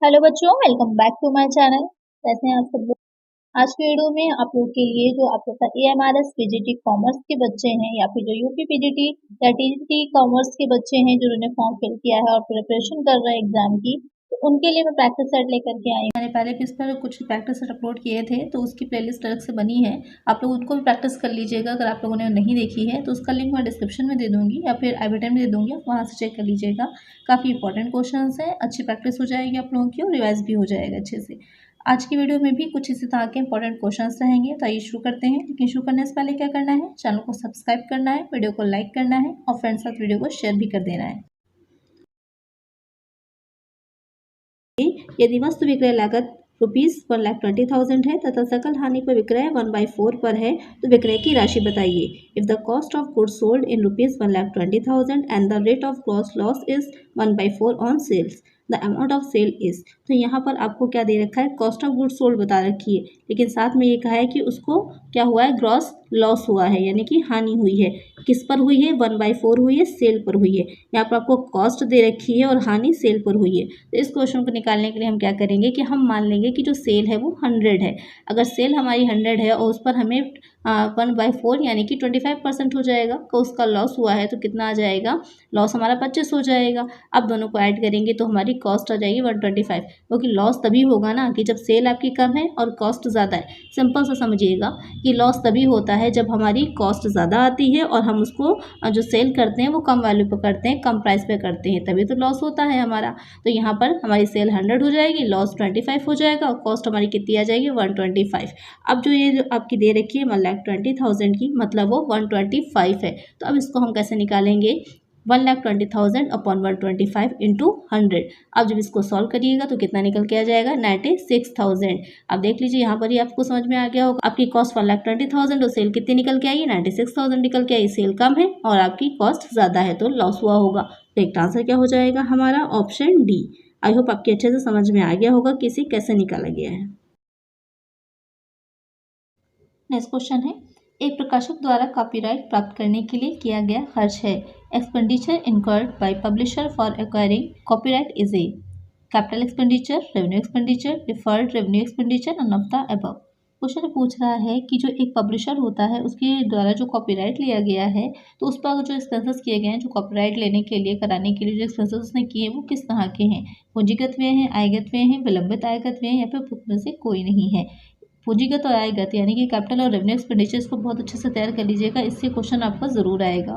Hello बच्चों, welcome back to my channel. कैसे हैं आप सब लोग। आज की वीडियो में आप लोग के लिए जो आप लोग का AMRS PGT कॉमर्स के बच्चे हैं या फिर जो यूपी PGT या TGT कॉमर्स के बच्चे हैं जिन्होंने फॉर्म फिल किया है और प्रिपरेशन कर रहे हैं एग्जाम की, तो उनके लिए मैं प्रैक्टिस सेट लेकर के आई हूँ। मैंने पहले भी इस पर कुछ प्रैक्टिस सेट अपलोड किए थे, तो उसकी प्लेलिस्ट अलग से बनी है। आप लोग उनको भी प्रैक्टिस कर लीजिएगा। अगर आप लोगों ने नहीं देखी है तो उसका लिंक मैं डिस्क्रिप्शन में दे दूंगी या फिर आई बटन में दे दूंगी, आप वहाँ से चेक कर लीजिएगा। काफ़ी इंपॉर्टेंट क्वेश्चन है, अच्छी प्रैक्टिस हो जाएगी आप लोगों की और रिवाइज भी हो जाएगा अच्छे से। आज की वीडियो में भी कुछ इसी तरह के इंपॉर्टेंट क्वेश्चंस रहेंगे, तो आइए शुरू करते हैं। लेकिन शुरू करने से पहले क्या करना है, चैनल को सब्सक्राइब करना है, वीडियो को लाइक करना है और फ्रेंड्स साथ वीडियो को शेयर भी कर देना है। यदि वस्तु विक्रय लागत ₹1,20,000 है तथा सकल हानि पर विक्रय 1/4 पर है, तो विक्रय की राशि बताइए। If the cost of goods sold in ₹1,20,000 and the rate of gross loss is 1/4 on sales, the amount of sale is. तो यहाँ पर आपको क्या दे रखा है, कॉस्ट ऑफ गुड्स सोल्ड बता रखी है, लेकिन साथ में ये कहा है कि उसको क्या हुआ है, ग्रॉस लॉस हुआ है, यानी कि हानि हुई है। किस पर हुई है, 1/4 हुई है, सेल पर हुई है। यहाँ पर आपको कॉस्ट दे रखी है और हानि सेल पर हुई है। तो इस क्वेश्चन को निकालने के लिए हम क्या करेंगे कि हम मान लेंगे कि जो सेल है वो 100 है। अगर सेल हमारी 100 है और उस पर हमें 1/4 यानी कि 25% हो जाएगा, तो उसका लॉस हुआ है तो कितना आ जाएगा, लॉस हमारा 25 हो जाएगा। अब दोनों को ऐड करेंगे तो हमारी कॉस्ट आ जाएगी 125, क्योंकि लॉस तभी होगा ना कि जब सेल आपकी कम है और कॉस्ट ज़्यादा है। सिंपल सा समझिएगा कि लॉस तभी होता है जब हमारी कॉस्ट ज़्यादा आती है और हम उसको जो सेल करते हैं वो कम वैल्यू पर करते हैं, कम प्राइस पे करते हैं, तभी तो लॉस होता है हमारा। तो यहाँ पर हमारी सेल 100 हो जाएगी, लॉस 25 हो जाएगा और कॉस्ट हमारी कितनी आ जाएगी, 125। अब जो ये जो आपकी दे रखी है 1,20,000 की, मतलब वो 125 है। तो अब इसको हम कैसे निकालेंगे, 1,20,000 अपॉन 125 इंटू 100। अब जब इसको सॉल्व करिएगा तो कितना निकल के आ जाएगा, 96,000। अब देख लीजिए यहाँ पर ही आपको समझ में आ गया होगा, आपकी कॉस्ट 1,20,000 और सेल कितनी निकल के आई, 96,000 निकल के आई। सेल कम है और आपकी कॉस्ट ज़्यादा है तो लॉस हुआ होगा। तो एक आंसर क्या हो जाएगा हमारा, ऑप्शन डी। आई होप आपके अच्छे से समझ में आ गया होगा कि इसे कैसे निकाला गया है। नेक्स्ट क्वेश्चन है, एक प्रकाशक द्वारा कॉपीराइट प्राप्त करने के लिए किया गया खर्च है। Expenditure incurred by publisher for acquiring copyright is a capital expenditure, revenue expenditure, deferred revenue expenditure, none of the above. Question पूछ रहा है कि जो एक पब्लिशर होता है उसके द्वारा जो कॉपीराइट लिया गया है, तो उस पर जो एक्सपेंसेस किए गए हैं, जो कॉपीराइट लेने के लिए, कराने के लिए जो एक्सपेंसेस उसने किए हैं, वो किस तरह के हैं। पूंजीगत व्यय हैं, आयगत व्यय हैं, विलंबित आयगत व्यय हैं, या फिर उनमें से कोई नहीं है। पूंजीगत और आयगत यानी कि कैपिटल और रेवेन्यू एक्सपेंडिचर्स को बहुत अच्छे से तैयार कर लीजिएगा, इससे क्वेश्चन आपका ज़रूर आएगा।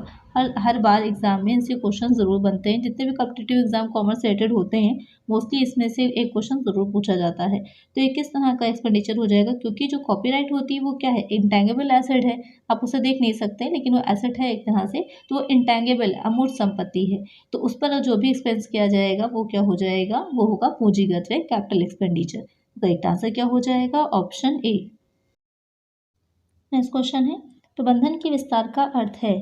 हर बार एग्जाम में इनसे क्वेश्चन ज़रूर बनते हैं। जितने भी कॉम्पिटिटिव एग्जाम कॉमर्स रिलेटेड होते हैं, मोस्टली इसमें से एक क्वेश्चन ज़रूर पूछा जाता है। तो ये किस तरह का एक्सपेंडिचर हो जाएगा, क्योंकि जो कॉपीराइट होती है वो क्या है, इंटेंगेबल एसेट है। आप उसे देख नहीं सकते, लेकिन वो एसेट है एक तरह से, तो वो इंटेंगेबल अमूर्त संपत्ति है। तो उस पर जो भी एक्सपेंस किया जाएगा वो क्या हो जाएगा, वो होगा पूंजीगत व्यय, कैपिटल एक्सपेंडिचर। करेक्ट आंसर क्या हो जाएगा, ऑप्शन ए। नेक्स्ट क्वेश्चन है, प्रबंधन के विस्तार का अर्थ है।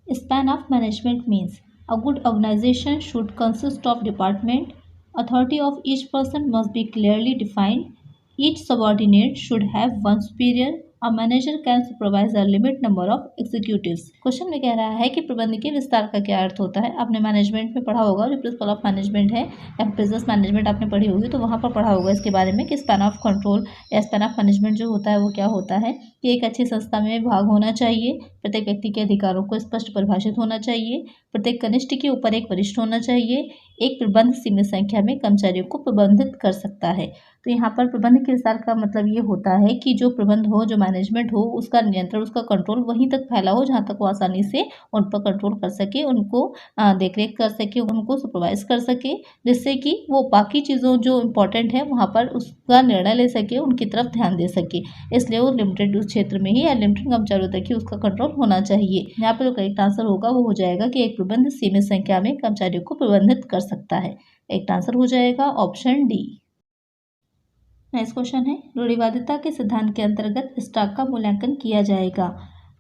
Span of management means a good organisation should consist of department, authority of each person must be clearly defined, each subordinate should have one superior, a manager can supervise a limit number of executives. Question में कह रहा है कि प्रबंध के विस्तार का क्या अर्थ होता है। आपने मैनेजमेंट में पढ़ा होगा, जो प्रिंसिपल ऑफ मैनेजमेंट है या बिजनेस मैनेजमेंट आपने पढ़ी होगी, तो वहाँ पर पढ़ा होगा इसके बारे में कि स्पैन ऑफ कंट्रोल या स्पैन ऑफ मैनेजमेंट जो होता है वो क्या होता है कि एक अच्छी संस्था में भाग होना चाहिए, प्रत्येक व्यक्ति के अधिकारों को स्पष्ट परिभाषित होना चाहिए, प्रत्येक कनिष्ठ के ऊपर एक वरिष्ठ होना चाहिए, एक प्रबंध सीमित संख्या में कर्मचारियों को प्रबंधित कर सकता है। तो यहाँ पर प्रबंध के विस्तार का मतलब ये होता है कि जो प्रबंध हो, जो मैनेजमेंट हो, उसका नियंत्रण, उसका कंट्रोल वहीं तक फैला हो जहाँ तक वो आसानी से उन पर कंट्रोल कर सके, उनको देखरेख कर सके, उनको सुपरवाइज कर सके, जिससे कि वो बाकी चीज़ों जो इम्पोर्टेंट है वहाँ पर उसका निर्णय ले सके, उनकी तरफ ध्यान दे सके। इसलिए वो लिमिटेड उस क्षेत्र में ही या लिमिटेड कर्मचारियों तक ही उसका कंट्रोल होना चाहिए। यहाँ पर जो करेक्ट आंसर होगा वो हो जाएगा कि एक प्रबंध सीमित संख्या में कर्मचारियों को प्रबंधित कर सकता है। एक आंसर हो जाएगा ऑप्शन डी। नेक्स्ट क्वेश्चन है, रूढ़िवादिता के सिद्धांत के अंतर्गत स्टॉक का मूल्यांकन किया जाएगा।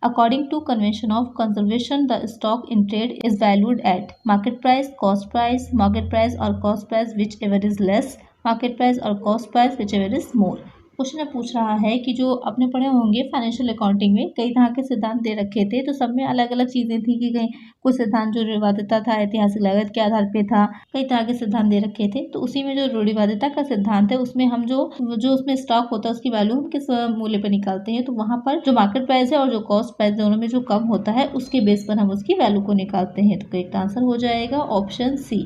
According to convention of conservation, the stock in trade is valued at market price, cost price, market price और cost price which ever is less, market price और cost price which ever is more. Question में पूछ रहा है कि जो आपने पढ़े होंगे फाइनेंशियल अकाउंटिंग में कई तरह के सिद्धांत दे रखे थे, तो सब में अलग अलग चीज़ें थी कि कहीं कुछ सिद्धांत जो रूढ़िवादिता था ऐतिहासिक लागत के आधार पे था, कई तरह के सिद्धांत दे रखे थे। तो उसी में जो रूढ़िवादिता का सिद्धांत है उसमें हम जो जो उसमें स्टॉक होता है उसकी वैल्यू हम किस मूल्य पर निकालते हैं, तो वहाँ पर जो मार्केट प्राइस है और जो कॉस्ट प्राइस दोनों में जो कम होता है उसके बेस पर हम उसकी वैल्यू को निकालते हैं। तो करेक्ट आंसर हो जाएगा ऑप्शन सी।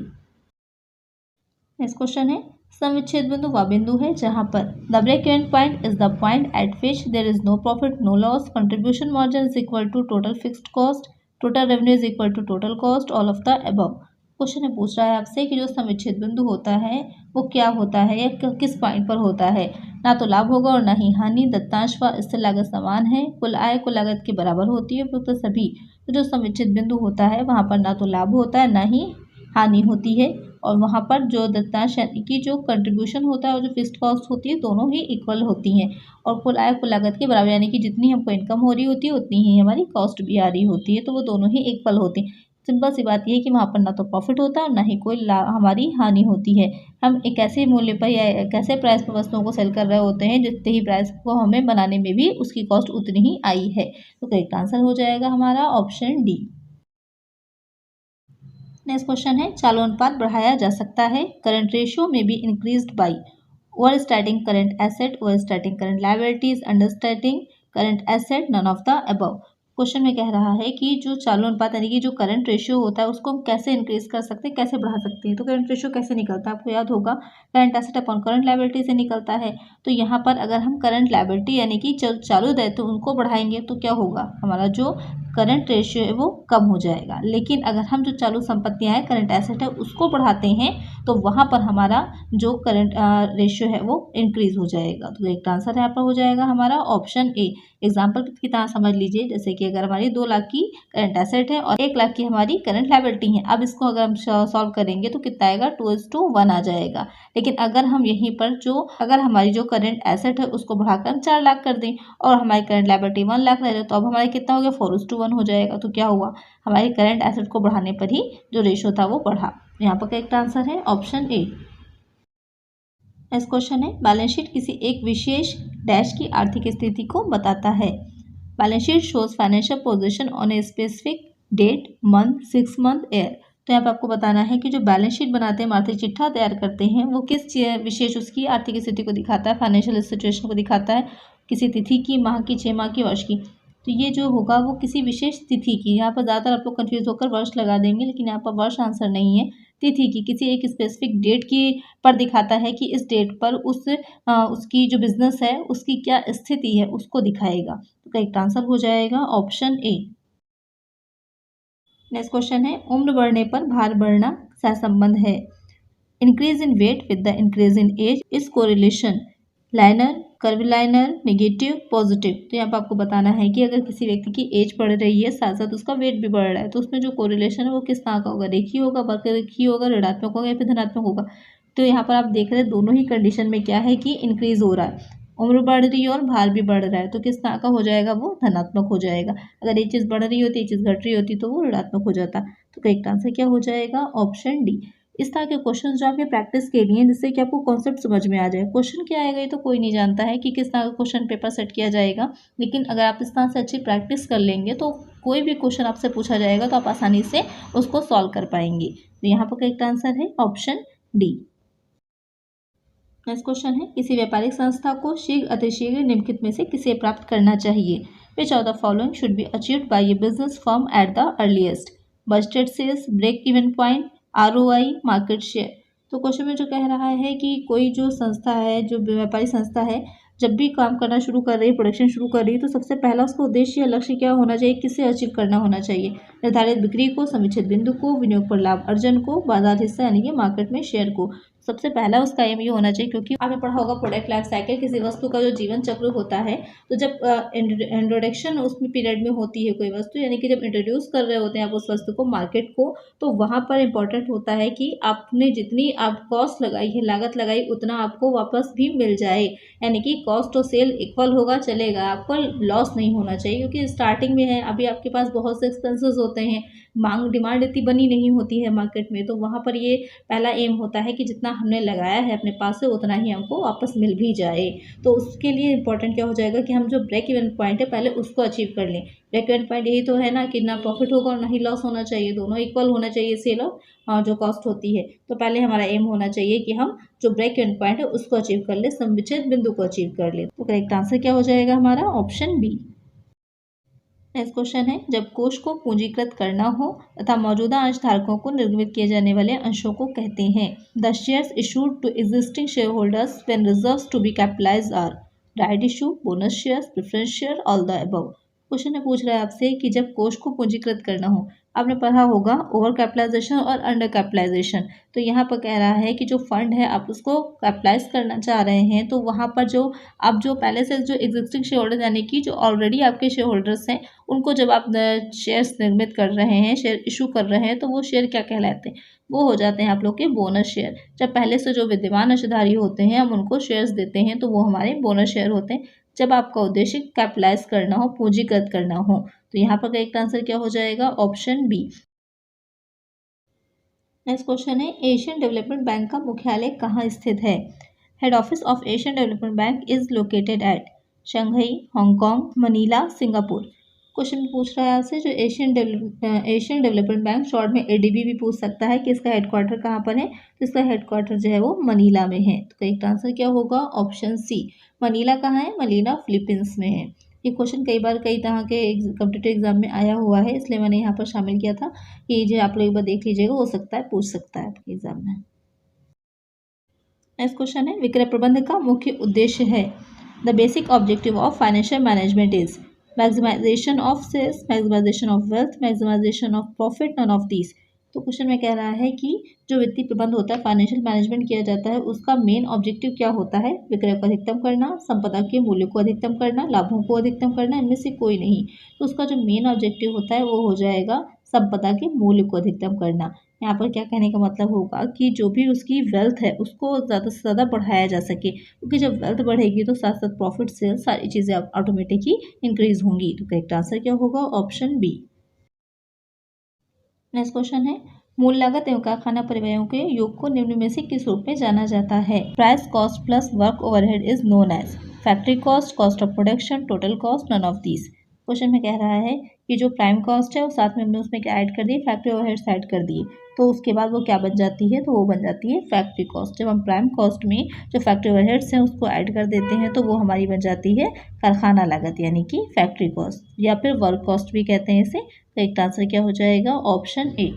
नेक्स्ट क्वेश्चन है समविच्छेद बिंदु वह बिंदु है जहां पर the break even point is the point at which there is no profit no loss, contribution margin is equal to total fixed cost, total revenue is equal to total cost, all of the above. Question में पूछ रहा है आपसे कि जो समविच्छेद बिंदु होता है वो क्या होता है या किस पॉइंट पर होता है। ना तो लाभ होगा और ना ही हानि, दत्तांश व स्थिर लागत समान है, कुल आय कुल लागत के बराबर होती है उपयुक्त सभी। तो जो समविच्छेद बिंदु होता है वहां पर ना तो लाभ होता है ना ही हानि होती है, और वहाँ पर जो दत्तांश यानी कि जो कंट्रीब्यूशन होता है और जो फिक्स्ड कॉस्ट होती है दोनों ही इक्वल होती हैं, और कुल आय कुल लागत के बराबर यानी कि जितनी हमको इनकम हो रही होती है उतनी ही हमारी कॉस्ट भी आ रही होती है, तो वो दोनों ही इक्वल होती हैं। सिंपल सी बात ये है कि वहाँ पर ना तो प्रॉफिट होता है और ना ही कोई हमारी हानि होती है। हम एक ऐसे मूल्य पर या एक ऐसे प्राइस पर वस्तुओं को सेल कर रहे होते हैं जितने ही प्राइस को हमें बनाने में भी उसकी कॉस्ट उतनी ही आई है। तो करेक्ट आंसर हो जाएगा हमारा ऑप्शन डी। नेक्स्ट क्वेश्चन है चालू अनुपात बढ़ाया जा सकता है, करंट रेशियो में be increased by over starting current asset, over starting current liabilities, under starting current asset, none of the above. Question में कह रहा है कि जो चालू अनुपात यानी कि जो करंट रेशियो होता है उसको हम कैसे इंक्रीज कर सकते हैं, कैसे बढ़ा सकते हैं। तो करंट रेशियो कैसे निकलता है आपको याद होगा, current asset upon current liability से निकलता है। तो यहाँ पर अगर हम करंट लायबिलिटी यानी कि चालू दायित्व उनको बढ़ाएंगे तो क्या होगा, हमारा जो करंट रेशियो है वो कम हो जाएगा। लेकिन अगर हम जो चालू संपत्तियां हैं करंट एसेट है उसको बढ़ाते हैं तो वहाँ पर हमारा जो करंट रेशियो है वो इंक्रीज हो जाएगा। तो एक आंसर यहाँ पर हो जाएगा हमारा ऑप्शन ए। एग्जाम्पल की तरह समझ लीजिए, जैसे कि अगर हमारी 2 लाख की करंट एसेट है और 1 लाख की हमारी करंट लायबिलिटी है। अब इसको अगर हम सॉल्व करेंगे तो कितना आएगा, 2:1 आ जाएगा। लेकिन अगर हम यहीं पर अगर हमारी जो करंट एसेट है उसको बढ़ाकर हम 4 लाख कर दें और हमारी करंट लायबिलिटी 1 लाख रह जाए तो अब हमारा कितना हो गया, 4:1 हो जाएगा। तो क्या हुआ, हमारी करंट एसेट को बढ़ाने पर ही जो रेशियो था वो बढ़ा। यहाँ पर करेक्ट आंसर है ऑप्शन ए। नेक्स्ट क्वेश्चन है बैलेंस शीट किसी एक विशेष डैश की आर्थिक स्थिति को बताता है। Balance sheet shows financial position on a specific date, month, 6 month, year. तो यहाँ पे आपको बताना है कि जो बैलेंस शीट बनाते हैं, आर्थिक चिट्ठा तैयार करते हैं, वो किस विशेष उसकी आर्थिक स्थिति को दिखाता है, फाइनेंशियल सिचुएशन को दिखाता है, किसी तिथि की, माह की, 6 माह की, वर्ष की। तो ये जो होगा वो किसी विशेष तिथि की, यहाँ पर ज़्यादातर आप लोग कन्फ्यूज होकर वर्ष लगा देंगे, लेकिन यहाँ पर वर्ष आंसर नहीं है, तिथि की, किसी एक स्पेसिफिक डेट की पर दिखाता है कि इस डेट पर उसकी जो बिजनेस है उसकी क्या स्थिति है उसको दिखाएगा। तो करेक्ट आंसर हो जाएगा ऑप्शन ए। नेक्स्ट क्वेश्चन है उम्र बढ़ने पर भार बढ़ना सहसंबंध है। Increase in weight with the increase in age is correlation linear, curvilinear, negative, positive. तो यहाँ पर आपको बताना है कि अगर किसी व्यक्ति की एज बढ़ रही है साथ साथ उसका वेट भी बढ़ रहा है तो उसमें जो कोरिलेशन है वो किस तरह का होगा, रेखीय होगा, वक्ररेखीय होगा, ऋणात्मक होगा या फिर धनात्मक होगा। तो यहाँ पर आप देख रहे हैं दोनों ही कंडीशन में क्या है कि इंक्रीज हो रहा है, उम्र बढ़ रही है और भार भी बढ़ रहा है, तो किस तरह का हो जाएगा, वो धनात्मक हो जाएगा। अगर ये चीज़ बढ़ रही होती, ये चीज़ घट रही होती तो वो ऋणात्मक हो जाता। तो करेक्ट आंसर क्या हो जाएगा, ऑप्शन डी। इस तरह के क्वेश्चन जो आपके प्रैक्टिस के लिए जिससे कि आपको कॉन्सेप्ट समझ में आ जाए। क्वेश्चन क्या आएगा ये तो कोई नहीं जानता है कि किस तरह का क्वेश्चन पेपर सेट किया जाएगा, लेकिन अगर आप इस तरह से अच्छी प्रैक्टिस कर लेंगे तो कोई भी क्वेश्चन आपसे पूछा जाएगा तो आप आसानी से उसको सॉल्व कर पाएंगे। तो यहाँ पर करेक्ट आंसर है ऑप्शन डी। नेक्स्ट क्वेश्चन है किसी व्यापारिक संस्था को शीघ्र अतिशीघ्र निम्नलिखित में से किसे प्राप्त करना चाहिए। Which of the following should be achieved by a business firm at the earliest, budgeted sales, break even point, ROI, market share. तो क्वेश्चन में जो कह रहा है कि कोई जो संस्था है, जो व्यापारिक संस्था है, जब भी काम करना शुरू कर रही है, प्रोडक्शन शुरू कर रही है, तो सबसे पहला उसका उद्देश्य या लक्ष्य क्या होना चाहिए, किसे अचीव करना होना चाहिए। निर्धारित बिक्री को, समुचित बिंदु को, विनियोग पर लाभ अर्जन को, बाजार हिस्सा यानी कि मार्केट में शेयर को। सबसे पहला उसका एम ये होना चाहिए, क्योंकि आपने पढ़ा होगा प्रोडक्ट लाइफ साइकिल, किसी वस्तु का जो जीवन चक्र होता है, तो जब इंट्रोडक्शन उसमें पीरियड में होती है कोई वस्तु, यानी कि जब इंट्रोड्यूस कर रहे होते हैं आप उस वस्तु को मार्केट को, तो वहाँ पर इंपॉर्टेंट होता है कि आपने जितनी आप कॉस्ट लगाई है, लागत लगाई, उतना आपको वापस भी मिल जाए, यानी कि कॉस्ट और सेल इक्वल होगा चलेगा, आपको लॉस नहीं होना चाहिए, क्योंकि स्टार्टिंग में है, अभी आपके पास बहुत से एक्सपेंसेस होते हैं, मांग डिमांड इतनी बनी नहीं होती है मार्केट में, तो वहाँ पर ये पहला एम होता है कि जितना हमने लगाया है अपने पास से उतना ही हमको वापस मिल भी जाए। तो उसके लिए इंपॉर्टेंट क्या हो जाएगा कि हम जो ब्रेक इवन पॉइंट है पहले उसको अचीव कर लें। ब्रेक इवन पॉइंट यही तो है ना कि ना प्रॉफिट होगा और ना ही लॉस होना चाहिए, दोनों इक्वल होना चाहिए सेल और जो कॉस्ट होती है। तो पहले हमारा एम होना चाहिए कि हम जो ब्रेक इवन पॉइंट है उसको अचीव कर ले, समुचित बिंदु को अचीव कर ले। तो करेक्ट आंसर क्या हो जाएगा हमारा ऑप्शन बी। नेक्स्ट क्वेश्चन है, जब कोष को पूंजीकृत करना हो तथा मौजूदा अंश धारकों को निर्गमित किए जाने वाले अंशों को कहते हैं। The shares issued to existing share holders when reserves to be capitalised are right issue, bonus shares, preference share, all the above. Question में पूछ रहा है आपसे कि जब कोष को पूंजीकृत करना हो, आपने पढ़ा होगा ओवर कैपिटलाइजेशन और अंडर कैपिटलाइजेशन। तो यहाँ पर कह रहा है कि जो फंड है आप उसको कैपिटलाइज करना चाह रहे हैं, तो वहाँ पर जो आप जो पहले से जो एग्जिस्टिंग शेयर होल्डर यानी कि जो ऑलरेडी आपके शेयर होल्डर्स हैं उनको जब आप शेयर्स निर्मित कर रहे हैं, शेयर इशू कर रहे हैं, तो वो शेयर क्या कहलाते हैं? वो हो जाते हैं आप लोग के बोनस शेयर। जब पहले से जो विद्यमान अंशधारी होते हैं हम उनको शेयर्स देते हैं तो वो हमारे बोनस शेयर होते हैं। जब आपका उद्देश्य कैपिटलाइज करना हो, पूंजीकृत करना हो, तो यहाँ पर करेक्ट आंसर क्या हो जाएगा? Option B. नेक्स्ट क्वेश्चन है, एशियन डेवलपमेंट बैंक का मुख्यालय कहाँ स्थित है? Head office of Asian Development Bank is located at Shanghai, Hong Kong, Manila, Singapore. Question पूछ रहा है आपसे जो एशियन डेवलपमेंट बैंक, शॉर्ट में एडीबी भी पूछ सकता है कि इसका हेडक्वार्टर कहाँ पर है। तो इसका हेडक्वार्टर जो है वो मनीला में है। तो करेक्ट आंसर क्या होगा? Option C. मनीला कहाँ है? मनीला फिलीपींस में है। ये क्वेश्चन कई बार कई तरह के कॉम्पिटिटिव एग्जाम में आया हुआ है, इसलिए मैंने यहाँ पर शामिल किया था कि जो आप लोग एक बार देख लीजिएगा, हो सकता है पूछ सकता है आपके एग्जाम में। नेक्स्ट क्वेश्चन है, विक्रय प्रबंध का मुख्य उद्देश्य है। The basic objective of financial management is maximisation of sales, maximisation of wealth, maximisation of profit, none of these. तो क्वेश्चन में कह रहा है कि जो वित्तीय प्रबंध होता है, फाइनेंशियल मैनेजमेंट किया जाता है, उसका मेन ऑब्जेक्टिव क्या होता है? विक्रय को अधिकतम करना, संपदा के मूल्य को अधिकतम करना, लाभों को अधिकतम करना, इनमें से कोई नहीं। तो उसका जो मेन ऑब्जेक्टिव होता है वो हो जाएगा संपदा के मूल्य को अधिकतम करना। यहाँ पर क्या कहने का मतलब होगा कि जो भी उसकी वेल्थ है उसको ज़्यादा से ज़्यादा बढ़ाया जा सके, क्योंकि जब वेल्थ बढ़ेगी तो साथ साथ प्रॉफिट से सारी चीज़ें ऑटोमेटिक ही इंक्रीज होंगी। तो करेक्ट आंसर क्या होगा? Option B. नेक्स्ट क्वेश्चन है, मूल लागत एवं कारखाना परिव्ययों के योग को निम्न में से किस रूप में जाना जाता है? Price cost plus work overhead is known as factory cost, cost of production, total cost, none of these. Question में कह रहा है कि जो प्राइम कॉस्ट है वो साथ में हमने उसमें क्या ऐड कर दिए? फैक्ट्री ओवरहेड्स ऐड कर दिए। तो उसके बाद वो क्या बन जाती है? तो वो बन जाती है फैक्ट्री कॉस्ट। जब हम प्राइम कॉस्ट में जो फैक्ट्री ओवरहेड्स हैं उसको ऐड कर देते हैं तो वो हमारी बन जाती है कारखाना लागत यानी कि फैक्ट्री कॉस्ट, या फिर वर्क कॉस्ट भी कहते हैं इसे। तो एक आंसर क्या हो जाएगा? Option A.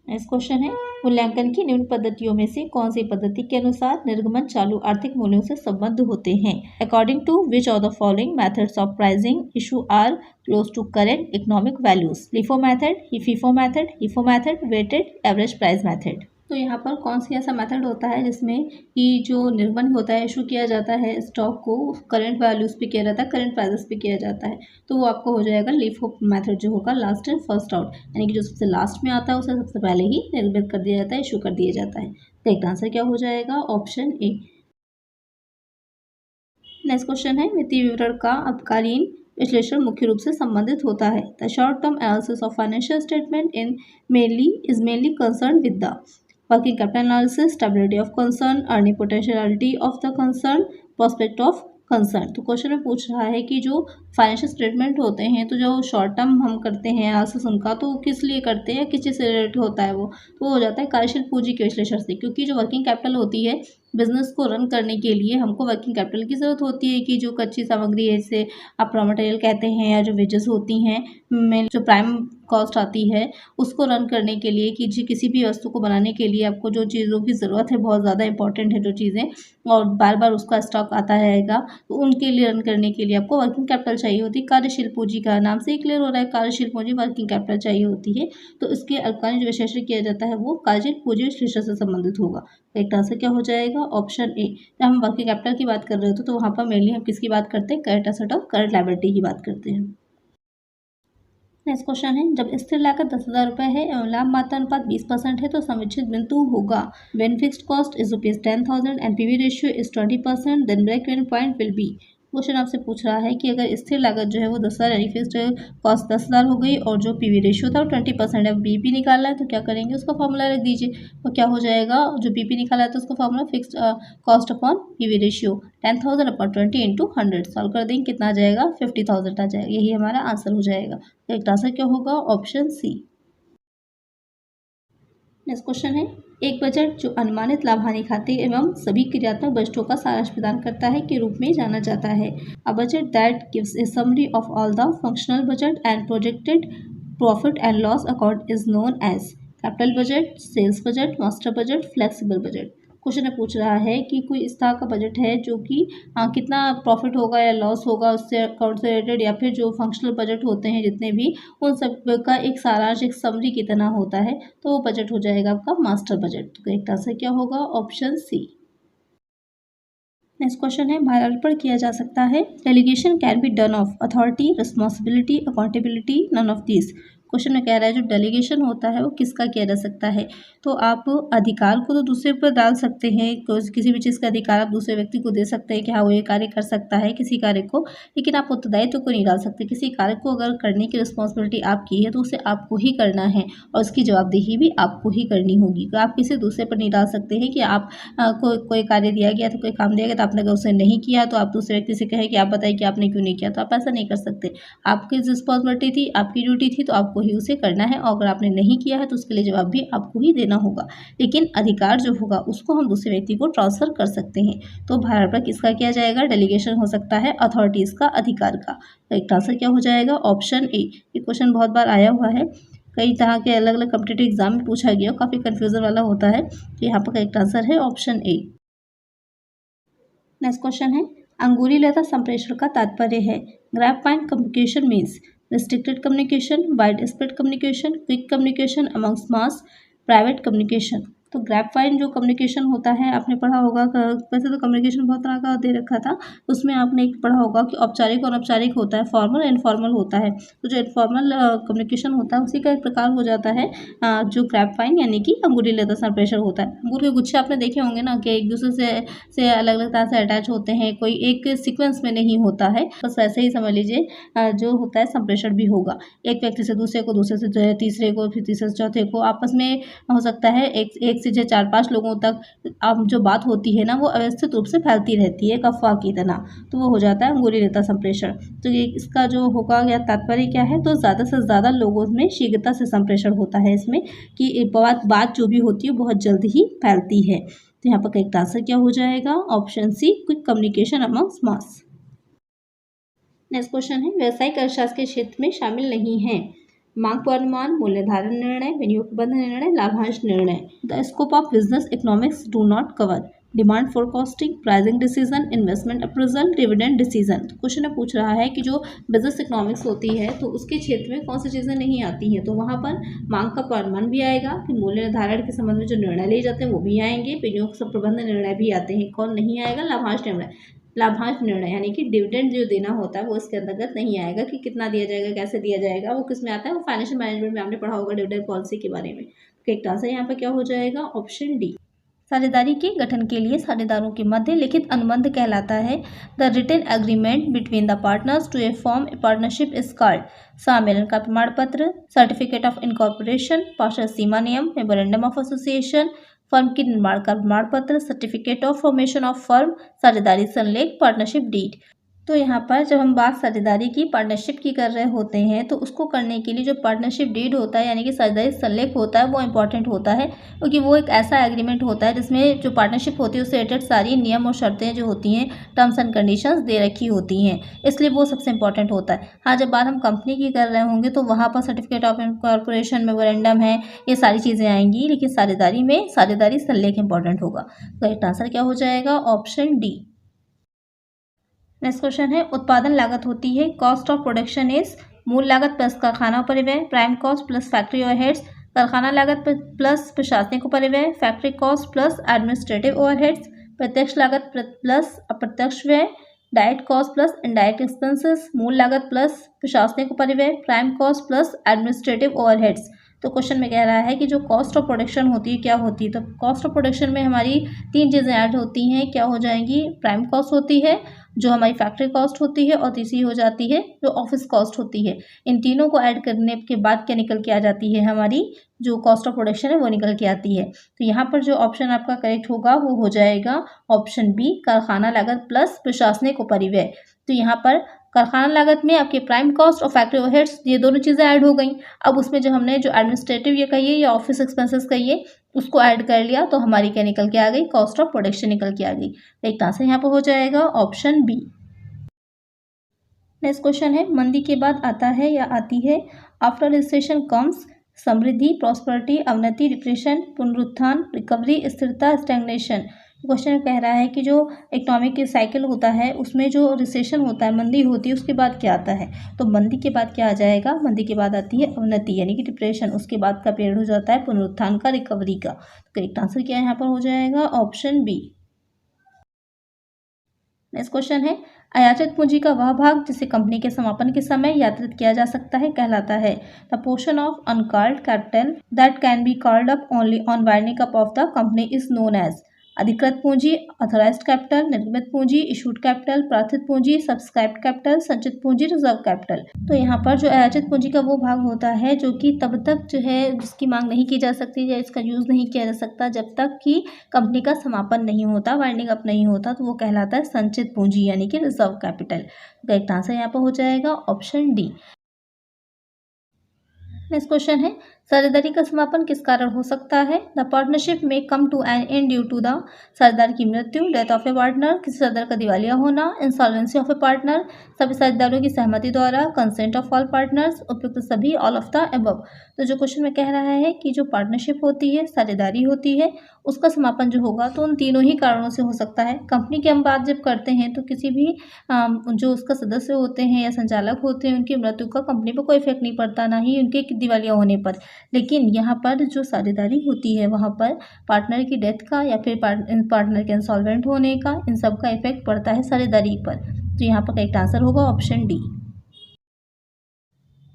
नेक्स्ट क्वेश्चन है, मूल्यांकन की निम्न पद्धतियों में से कौन सी पद्धति के अनुसार निर्गमन चालू आर्थिक मूल्यों से संबद्ध होते हैं? According to which of the following methods of pricing issue are close to current economic values? LIFO method, HIFO method, weighted average price method. तो यहाँ पर कौन सी ऐसा मेथड होता है जिसमें कि जो निर्गमन होता है, इशू किया जाता है स्टॉक को करंट वैल्यूज पे किया जाता है, करंट प्राइसेस पे किया जाता है, तो वो आपको हो जाएगा लीफो मेथड जो होगा लास्ट एंड फर्स्ट आउट, यानी कि जो सबसे लास्ट में आता है उसे सबसे पहले ही निर्गमित कर दिया जाता है, इशू कर दिया जाता है। तो एक आंसर क्या हो जाएगा? Option A. नेक्स्ट क्वेश्चन है, वित्तीय विवरण का अल्पकालीन विश्लेषण मुख्य रूप से संबंधित होता है। The short term analysis of financial statement in mainly concern with the working capital analysis, stability of concern, earning potentiality of the concern, prospect of concern। तो क्वेश्चन में पूछ रहा है कि जो फाइनेंशियल स्टेटमेंट होते हैं, तो जो शॉर्ट टर्म हम करते हैं एनालिसिस उनका, तो किस लिए करते हैं, किस चीज़ से रिलेटेड होता है वो? तो हो जाता है कार्यशील पूंजी के विश्लेषण से, क्योंकि जो वर्किंग कैपिटल होती है बिजनेस को रन करने के लिए हमको वर्किंग कैपिटल की ज़रूरत होती है, कि जो कच्ची सामग्री है जैसे आप रॉ मटेरियल कहते हैं, या जो वेजेस होती हैं, में जो प्राइम कॉस्ट आती है उसको रन करने के लिए, कि जी किसी भी वस्तु को बनाने के लिए आपको जो चीज़ों की ज़रूरत है, बहुत ज़्यादा इंपॉर्टेंट है जो चीज़ें, और बार बार उसका स्टॉक आता रहेगा, तो उनके लिए रन करने के लिए आपको वर्किंग कैपिटल चाहिए होती है। कार्यशील पूंजी का नाम से ही क्लियर हो रहा है, कार्यशील पूंजी वर्किंग कैपिटल चाहिए होती है। तो इसके अल्पकालीन जो विश्लेषण किया जाता है वो कार्यशील पूंजी विश्लेषण से संबंधित होगा। तो एक आंसर क्या हो जाएगा? Option A. जब हम वर्किंग कैपिटल की बात कर रहे होते तो वहाँ पर मेनली हम किसकी बात करते हैं? करंट एसेट और करंट लायबिलिटी की बात करते हैं। नेक्स्ट क्वेश्चन है, जब स्थिर लागत 10,000 रुपये है एवं लाभ मात्रा अनुपात 20% है तो समुचित बिंदु होगा। When fixed cost is ₹10,000 and PV ratio is 20%, then break even point will be question आपसे पूछ रहा है कि अगर स्थिर लागत जो है वो 10,000 यानी फिक्स्ड कॉस्ट 10,000 हो गई और जो पीवी रेशियो था वो 20% है, बीपी निकालना है तो क्या करेंगे, उसका फॉर्मूला रख दीजिए। तो क्या हो जाएगा, जो बीपी निकाला है तो उसका formula fixed cost upon PV ratio 10,000 upon 20 into 100 solve कर देंगे, कितना आ जाएगा 50,000 आ जाएगा। यही हमारा आंसर हो जाएगा। तो एक आंसर क्या होगा, ऑप्शन सी। नेक्स्ट क्वेश्चन है, एक बजट जो अनुमानित लाभ हानि खाते एवं सभी क्रियात्मक बजटों का सारांश प्रदान करता है के रूप में जाना जाता है। A budget that gives a summary of all the functional budget and projected profit and loss account is known as capital budget, sales budget, master budget, flexible budget. Question में पूछ रहा है कि कोई इस तरह का बजट है जो कि कितना प्रॉफिट होगा या लॉस होगा उससे अकाउंट से रिलेटेड, या फिर जो फंक्शनल बजट होते हैं जितने भी, उन सब का एक सारांश, एक समरी की तरह होता है, तो वो बजट हो जाएगा आपका मास्टर बजट। तो करेक्ट आंसर क्या होगा, ऑप्शन सी। नेक्स्ट क्वेश्चन है, भारारोपण किया जा सकता है, delegation can be done of authority, responsibility, accountability, none of this. Question में कह रहा है जो डेलीगेशन होता है वो किसका किया जा सकता है, तो आप अधिकार को तो दूसरे पर डाल सकते हैं, किसी भी चीज़ का अधिकार आप दूसरे व्यक्ति को दे सकते हैं कि हाँ वो ये कार्य कर सकता है किसी कार्य को, लेकिन आप उत्तरदायित्व को नहीं डाल सकते। किसी कार्य को अगर करने की रिस्पॉन्सिबिलिटी आपकी है तो उसे आपको ही करना है और उसकी जवाबदेही भी आपको ही करनी होगी। तो आप किसी दूसरे पर नहीं डाल सकते हैं कि आप कोई कार्य दिया गया, तो कोई काम दिया गया तो आपने अगर उसे नहीं किया तो आप दूसरे व्यक्ति से कहें कि आप बताइए कि आपने क्यों नहीं किया, तो आप ऐसा नहीं कर सकते। आपकी रिस्पॉन्सिबिलिटी थी, आपकी ड्यूटी थी, तो आपको ही उसे करना है, और अगर आपने नहीं किया है तो उसके लिए जवाब भी आपको ही देना होगा। लेकिन अधिकार जो होगा उसको हम दूसरे व्यक्ति को ट्रांसफर कर सकते हैं। तो भारारोपण किसका किया जाएगा, डेलीगेशन हो सकता है अथॉरिटीज़ का, अधिकार का। तो एक आंसर क्या हो जाएगा, ऑप्शन ए। ये क्वेश्चन बहुत बार आया हुआ है, कई तरह के अलग अलग कॉम्पिटिटिव एग्जाम में पूछा गया, काफ़ी कन्फ्यूजन वाला होता है। तो यहाँ पर करेक्ट आंसर है ऑप्शन ए। नेक्स्ट क्वेश्चन है, अंगूरी लेता संप्रेषण का तात्पर्य है, grapevine communication means restricted communication, wide spread communication, quick communication amongst mass, private communication. तो ग्राफाइन जो कम्युनिकेशन होता है आपने पढ़ा होगा, वैसे तो कम्युनिकेशन बहुत तरह का दे रखा था, उसमें आपने एक पढ़ा होगा कि औपचारिक और अनौपचारिक होता है, फॉर्मल इनफॉर्मल होता है। तो जो इनफॉर्मल कम्युनिकेशन होता है उसी का एक प्रकार हो जाता है जो ग्राफाइन यानी कि अंगूरी लेता संप्रेषण होता है। अंगूर के गुच्छे आपने देखे होंगे ना कि एक दूसरे से अलग अलग तरह से अटैच होते हैं, कोई एक सीक्वेंस में नहीं होता है, बस वैसे ही समझ लीजिए जो होता है संप्रेषण भी होगा, एक व्यक्ति से दूसरे को, दूसरे से तीसरे को, फिर तीसरे से चौथे को, आपस में हो सकता है एक से 4-5 लोगों तक अब जो बात होती है ना वो अव्यवस्थित रूप से फैलती रहती है, एक अफवाह की तरह, तो वो हो जाता है अंगूरी लेता संप्रेषण। तो ये इसका जो होगा या तात्पर्य क्या है, तो ज़्यादा से ज़्यादा लोगों में शीघ्रता से संप्रेषण होता है इसमें, कि बात जो भी होती है बहुत जल्द ही फैलती है। तो यहाँ पर करेक्ट आंसर क्या हो जाएगा, option C, quick communication amongst mass. Next question है, व्यावसायिक अर्थशास्त्र के क्षेत्र में शामिल नहीं है, मांग पूर्वानुमान, मूल्य निर्धारण निर्णय, विनियोग प्रबंधन निर्णय, लाभांश निर्णय। The scope of business economics do not cover demand forecasting, pricing decision, investment appraisal, dividend decision. Question में पूछ रहा है कि जो बिजनेस इकोनॉमिक्स होती है तो उसके क्षेत्र में कौन सी चीज़ें नहीं आती हैं, तो वहाँ पर मांग का पूर्वानुमान भी आएगा, फिर मूल्य निर्धारण के संबंध में जो निर्णय लिए जाते हैं वो भी आएंगे, विनियोग प्रबंधन निर्णय भी आते हैं। कौन नहीं आएगा, लाभांश निर्णय। लाभांश निर्णय यानी कि डिविडेंड जो देना होता है वो इसके अंतर्गत नहीं आएगा, कि कितना दिया जाएगा, कैसे दिया जाएगा, वो किस में आता है, वो फाइनेंशियल मैनेजमेंट में आपने पढ़ा होगा डिविडेंड पॉलिसी के बारे में। करेक्ट आंसर यहाँ पर क्या हो जाएगा, ऑप्शन डी। साझेदारी के गठन के लिए साझेदारों के मध्य लिखित अनुबंध कहलाता है। The written agreement between the partners to a form a partnership is called. सम्मेलन का प्रमाण पत्र, सर्टिफिकेट ऑफ इनकॉर्पोरेशन, पार्षद सीमा नियम, मेमोरेंडम ऑफ एसोसिएशन, फर्म के निर्माण का प्रमाण पत्र, certificate of formation of firm, साझेदारी संलेख, पार्टनरशिप डीड। तो यहाँ पर जब हम बात साझेदारी की, पार्टनरशिप की कर रहे होते हैं तो उसको करने के लिए जो पार्टनरशिप डीड होता है यानी कि साझेदारी संलेख होता है वो इम्पॉर्टेंट होता है, क्योंकि वो एक ऐसा एग्रीमेंट होता है जिसमें जो पार्टनरशिप होती है उससे रिलेटेड सारी नियम और शर्तें जो होती हैं, टर्म्स एंड कंडीशंस दे रखी होती हैं, इसलिए वो सबसे इंपॉर्टेंट होता है। हाँ, जब बात हम कंपनी की कर रहे होंगे तो वहाँ पर सर्टिफिकेट ऑफ इनकॉर्पोरेशन, मेमोरेंडम है, ये सारी चीज़ें आएंगी, लेकिन साझेदारी में साझेदारी संलेख इंपॉर्टेंट होगा। करेक्ट आंसर क्या हो जाएगा, ऑप्शन डी। नेक्स्ट क्वेश्चन है, उत्पादन लागत होती है, कॉस्ट ऑफ प्रोडक्शन इज मूल लागत प्लस कारखाना परिव्यय, prime cost plus factory overheads, कारखाना लागत प्लस प्रशासनिक परिव्यय, factory cost plus administrative overheads, प्रत्यक्ष लागत प्लस अप्रत्यक्ष व्यय, direct cost plus indirect expenses, मूल लागत प्लस प्रशासनिक परिव्यय, prime cost plus administrative overheads. तो क्वेश्चन में कह रहा है कि जो कॉस्ट ऑफ प्रोडक्शन होती है क्या होती है। तो कॉस्ट ऑफ प्रोडक्शन में हमारी 3 चीज़ें ऐड होती हैं, क्या हो जाएंगी, प्राइम कॉस्ट होती है, जो हमारी फैक्ट्री कॉस्ट होती है, और तीसरी हो जाती है जो ऑफिस कॉस्ट होती है। इन तीनों को ऐड करने के बाद क्या निकल के आ जाती है, हमारी जो कॉस्ट ऑफ प्रोडक्शन है वो निकल के आती है। तो यहाँ पर जो ऑप्शन आपका करेक्ट होगा वो हो जाएगा ऑप्शन बी, कारखाना लागत प्लस प्रशासनिक उपरिव्यय। तो यहाँ पर कारखाना लागत में आपके प्राइम कॉस्ट और फैक्ट्री ओवरहेड्स ये दोनों चीज़ें ऐड हो गई। अब उसमें जो हमने जो एडमिनिस्ट्रेटिव ये कहिए या ऑफिस एक्सपेंसेस कहिए उसको ऐड कर लिया, तो हमारी क्या निकल के आ गई, कॉस्ट ऑफ प्रोडक्शन निकल के आ गई। तो एक आंसर यहाँ पर हो जाएगा ऑप्शन बी। नेक्स्ट क्वेश्चन है, मंदी के बाद आता है या आती है, आफ्टर रिसेशन कम्स समृद्धि, प्रॉस्पेरिटी, अवनति, डिप्रेशन, पुनरुत्थान, रिकवरी, स्थिरता, स्टैग्नेशन। क्वेश्चन कह रहा है कि जो इकोनॉमिक साइकिल होता है उसमें जो रिसेशन होता है, मंदी होती है, उसके बाद क्या आता है। तो मंदी के बाद क्या आ जाएगा, मंदी के बाद आती है अवनति यानी कि डिप्रेशन, उसके बाद का पीरियड हो जाता है पुनरुत्थान का, रिकवरी का। तो करेक्ट आंसर क्या यहाँ पर हो जाएगा, ऑप्शन बी। नेक्स्ट क्वेश्चन है, आयातित पूंजी का वह भाग जिसे कंपनी के समापन के समय यात्रित किया जा सकता है कहलाता है। The portion of uncalled capital that can be called up only on winding up of the company is known as अधिकृत पूंजी, ऑथराइज्ड कैपिटल, निर्गमित पूंजी, इशूड कैपिटल, प्रार्थित पूंजी, सब्सक्राइब्ड कैपिटल, संचित पूंजी, रिजर्व कैपिटल। तो यहाँ पर जो आयातित पूंजी का वो भाग होता है जो कि तब तक जो है जिसकी मांग नहीं की जा सकती या इसका यूज़ नहीं किया जा सकता जब तक कि कंपनी का समापन नहीं होता, वाइंडिंग अप नहीं होता, तो वो कहलाता है संचित पूंजी यानी कि रिजर्व कैपिटल। तो एक आंसर यहाँ पर हो जाएगा ऑप्शन डी। नेक्स्ट क्वेश्चन है, साझेदारी का समापन किस कारण हो सकता है। द पार्टनरशिप में come to an end due to the साझेदार की मृत्यु, डेथ ऑफ ए पार्टनर, किसी साझेदार का दिवालिया होना, इंसॉल्वेंसी ऑफ ए पार्टनर, सभी साझेदारों की सहमति द्वारा, कंसेंट ऑफ ऑल पार्टनर्स, उपयुक्त सभी, ऑल ऑफ द अबव। तो जो क्वेश्चन में कह रहा है कि जो पार्टनरशिप होती है, साझेदारी होती है, उसका समापन जो होगा तो उन तीनों ही कारणों से हो सकता है। कंपनी की हम बात जब करते हैं तो किसी भी जो उसका सदस्य होते हैं या संचालक होते हैं उनकी मृत्यु का कंपनी पर कोई इफेक्ट नहीं पड़ता, ना ही उनके दिवालिया होने पर। लेकिन यहाँ पर जो साझेदारी होती है वहाँ पर पार्टनर की डेथ का या फिर पार्टनर के इंसॉल्वेंट होने का, इन सब का इफेक्ट पड़ता है साझेदारी पर। तो यहाँ पर करेक्ट आंसर होगा ऑप्शन डी।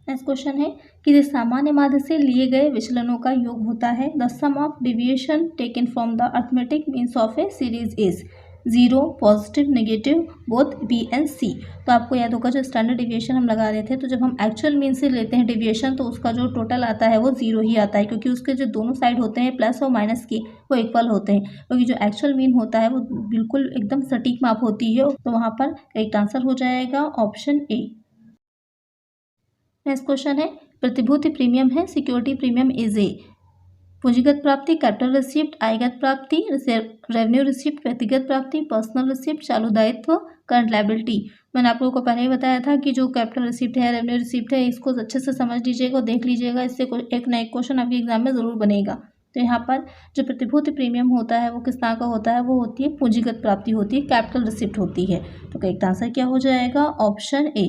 नेक्स्ट क्वेश्चन है, किसी सामान्य माध्य से लिए गए विचलनों का योग होता है। The sum of deviation taken from the arithmetic means of a series is 0, positive, negative, both B and C. तो आपको याद होगा जो स्टैंडर्ड डिविएशन हम लगा रहे थे, तो जब हम एक्चुअल मीन से लेते हैं डिविएशन तो उसका जो टोटल आता है वो 0 ही आता है, क्योंकि उसके जो दोनों साइड होते हैं प्लस और माइनस के वो इक्वल होते हैं, क्योंकि जो एक्चुअल मीन होता है वो बिल्कुल एकदम सटीक माप होती है। तो वहाँ पर करेक्ट आंसर हो जाएगा ऑप्शन ए। नेक्स्ट क्वेश्चन है, प्रतिभूति प्रीमियम है, सिक्योरिटी प्रीमियम इज ए पूंजीगत प्राप्ति, कैपिटल रिसिप्ट, आयगत प्राप्ति, रेवेन्यू रिसिप्ट, व्यक्तिगत प्राप्ति, पर्सनल रिसिप्ट, चालू दायित्व, करंट लायबिलिटी। मैंने आप लोगों को पहले ही बताया था कि जो कैपिटल रिसिप्ट है, रेवेन्यू रिसिप्ट है, इसको अच्छे से समझ लीजिएगा, देख लीजिएगा, इससे एक ना एक क्वेश्चन आपके एग्जाम में ज़रूर बनेगा। तो यहाँ पर जो प्रतिभूति प्रीमियम होता है वो किस तरह का होता है, वो होती है पूंजीगत प्राप्ति होती है, कैपिटल रिसिप्ट होती है। तो करेक्ट आंसर क्या हो जाएगा, ऑप्शन ए।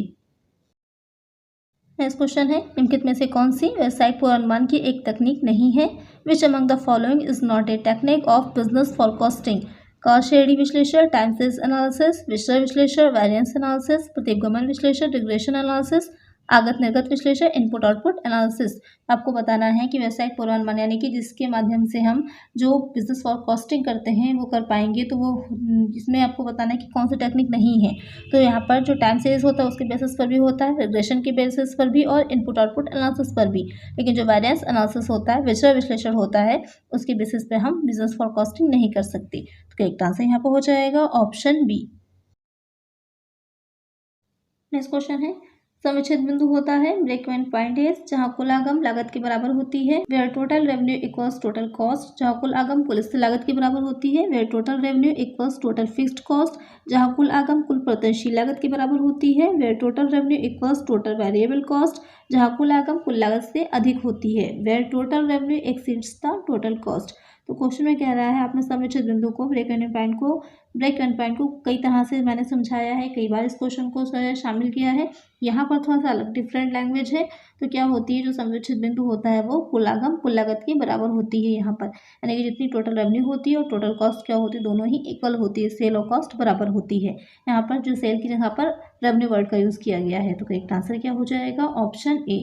नेक्स्ट क्वेश्चन है, निम्नलिखित में से कौन सी व्यवसायिक पूर्वानुमान की एक तकनीक नहीं है। Which among the following is not a technique of business forecasting. Cost श्रेणी विश्लेषण, टाइम सीरीज एनालिसिस, विषय विश्लेषण, वेरिएंस एनालिसिस, प्रतिगमन विश्लेषण, रिग्रेशन एनालिसिस, आगत निर्गत विश्लेषण, इनपुट आउटपुट एनालिसिस। आपको बताना है कि व्यवसायिक पूर्वानुमान यानी कि जिसके माध्यम से हम जो बिजनेस फॉरकास्टिंग करते हैं वो कर पाएंगे, तो वो इसमें आपको बताना है कि कौन सी टेक्निक नहीं है। तो यहाँ पर जो टाइम सीरीज होता है उसके बेसिस पर भी होता है, रिग्रेशन के बेसिस पर भी और इनपुट आउटपुट एनालिसिस पर भी। लेकिन जो वेरिएंस एनालिसिस होता है, विषय विश्लेषण होता है, उसके बेसिस पे हम बिजनेस फॉरकास्टिंग नहीं कर सकते। तो करेक्ट आंसर यहाँ पर हो जाएगा ऑप्शन बी। नेक्स्ट क्वेश्चन है, समुचित बिंदु होता है, ब्रेक इवन पॉइंट इज जहाँ कुल आगम लागत के बराबर होती है, where total revenue equals total cost, जहाँ कुल आगम कुल स्थिर लागत के बराबर होती है, where total revenue equals total fixed cost, जहाँ कुल आगम कुल प्रत्यक्षशील लागत के बराबर होती है, where total revenue equals total variable cost, जहाँ कुल आगम कुल लागत से अधिक होती है, where total revenue exceeds the total cost. तो क्वेश्चन में कह रहा है, आपने समुचित बिंदु को, ब्रेक इवन पॉइंट को कई तरह से मैंने समझाया है, कई बार इस क्वेश्चन को शामिल किया है। यहाँ पर थोड़ा सा अलग डिफरेंट लैंग्वेज है। तो क्या होती है, जो समुचित बिंदु होता है वो कुल आगम कुल लागत के बराबर होती है यहाँ पर, यानी कि जितनी टोटल रेवेन्यू होती है और टोटल कॉस्ट क्या होती है, दोनों ही इक्वल होती है, सेल और कॉस्ट बराबर होती है। यहाँ पर जो सेल की जगह पर रेवेन्यू वर्ड का यूज़ किया गया है। तो करेक्ट आंसर क्या हो जाएगा, ऑप्शन ए।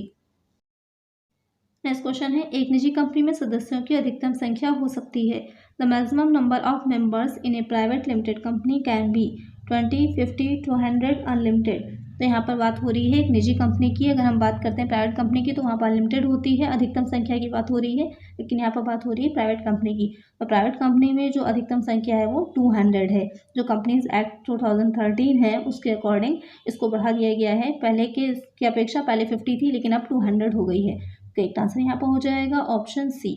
नेक्स्ट क्वेश्चन है, एक निजी कंपनी में सदस्यों की अधिकतम संख्या हो सकती है। The maximum number of members in A private limited company can be 20, 50, 200 unlimited. तो यहाँ पर बात हो रही है एक निजी कंपनी की। अगर हम बात करते हैं प्राइवेट कंपनी की तो वहाँ पर अनलिमिटेड होती है, अधिकतम संख्या की बात हो रही है, लेकिन यहाँ पर बात हो रही है प्राइवेट कंपनी की। तो प्राइवेट कंपनी में जो अधिकतम संख्या है वो 200 है। जो कंपनीज एक्ट 2013 है उसके अकॉर्डिंग इसको बढ़ा दिया गया है। पहले की अपेक्षा पहले 50 थी लेकिन अब 200 हो गई है। करेक्ट आंसर यहाँ पर हो जाएगा ऑप्शन सी।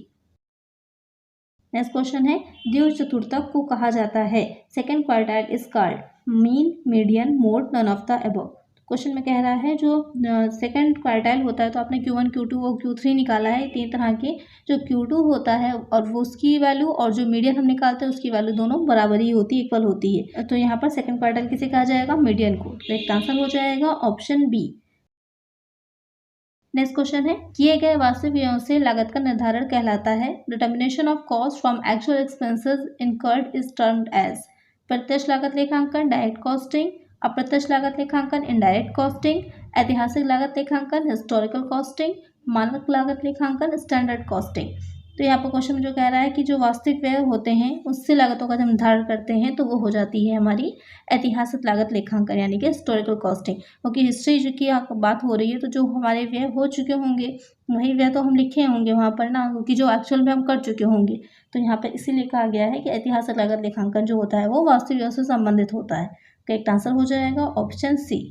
नेक्स्ट क्वेश्चन है, द्विज चतुर्थक को कहा जाता है। Second quartile is called mean, median, mode, none of the above. Question में कह रहा है जो सेकंड क्वार्टाइल होता है, तो आपने Q1, Q2 और Q3 निकाला है, तीन तरह के। जो Q2 होता है और वो उसकी वैल्यू और जो मीडियन हम निकालते हैं उसकी वैल्यू दोनों बराबर ही होती है, इक्वल होती है। तो यहाँ पर सेकंड क्वार्टाइल किसे कहा जाएगा? मीडियन को। करेक्ट आंसर हो जाएगा ऑप्शन बी। नेक्स्ट क्वेश्चन है, किए गए वास्तविक व्ययों से लागत का निर्धारण कहलाता है। Determination of cost from actual expenses incurred is termed as प्रत्यक्ष लागत लेखांकन, डायरेक्ट कॉस्टिंग, अप्रत्यक्ष लागत लेखांकन, इनडायरेक्ट कॉस्टिंग, ऐतिहासिक लागत लेखांकन, हिस्टोरिकल कॉस्टिंग, मानक लागत लेखांकन, स्टैंडर्ड कॉस्टिंग। तो यहाँ पर क्वेश्चन में जो कह रहा है कि जो वास्तविक व्यय होते हैं उससे लागतों का जब निर्धारण करते हैं तो वो हो जाती है हमारी ऐतिहासिक लागत लेखांकन यानी कि हिस्टोरिकल कॉस्टिंग। क्योंकि हिस्ट्री जो की बात हो रही है तो जो हमारे व्यय हो चुके होंगे वही व्यय तो हम लिखे होंगे वहाँ पर ना, क्योंकि जो एक्चुअल में हम कर चुके होंगे। तो यहाँ पर इसीलिए कहा गया है कि ऐतिहासिक लागत लेखांकन जो होता है वो वास्तविक व्यय से संबंधित होता है। करेक्ट आंसर हो जाएगा ऑप्शन सी।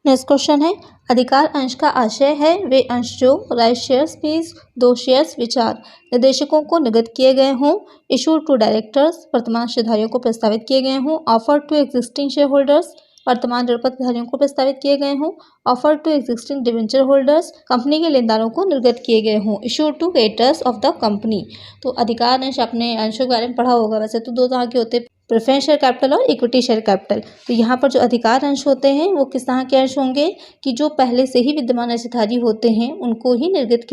नेक्स्ट क्वेश्चन है, अधिकार अंश का आशय है वे अंश जो राइट शेयर्स मीन्स दो शेयर्स विचार निर्देशकों को निर्गत किए गए हों, इशू टू डायरेक्टर्स वर्तमान शेयरधारियों को प्रस्तावित किए गए हों, offer to existing share holders वर्तमान ऋणपत्रधारियों को प्रस्तावित किए गए हों, offer to existing debenture holders company के लेनदारों को निर्गत किए गए हों, issue to creditors of the company. तो अधिकार अंश अपने अंशों के बारे में पढ़ा होगा। वैसे तो दो तरह के होते हैं, प्रेफरेंस शेयर कैपिटल और इक्विटी शेयर कैपिटल। तो यहाँ पर जो अधिकार अंश होते हैं वो किस तरह के अंश होंगे कि जो पहले से ही विद्यमान अंशधारी होते हैं उनको ही निर्गत